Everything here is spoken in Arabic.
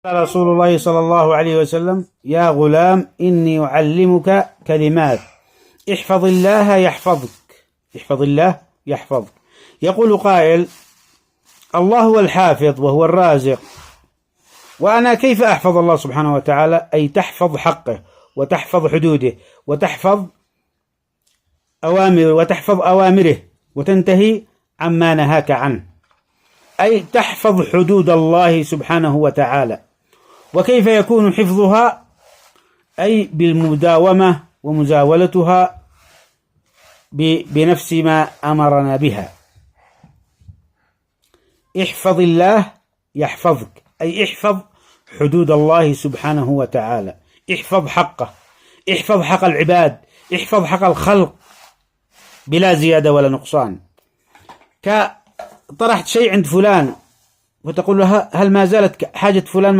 قال رسول الله صلى الله عليه وسلم: يا غلام إني أعلمك كلمات احفظ الله يحفظك. احفظ الله يحفظك. يقول قائل: الله هو الحافظ وهو الرازق، وأنا كيف أحفظ الله سبحانه وتعالى؟ أي تحفظ حقه وتحفظ حدوده وتحفظ أوامره وتنتهي عما نهاك عنه، أي تحفظ حدود الله سبحانه وتعالى. وكيف يكون حفظها؟ أي بالمداومة ومزاولتها بنفس ما أمرنا بها. احفظ الله يحفظك، أي احفظ حدود الله سبحانه وتعالى، احفظ حقه، احفظ حق العباد، احفظ حق الخلق بلا زيادة ولا نقصان. طرحت شيء عند فلان وتقول له: هل ما زالت حاجة فلان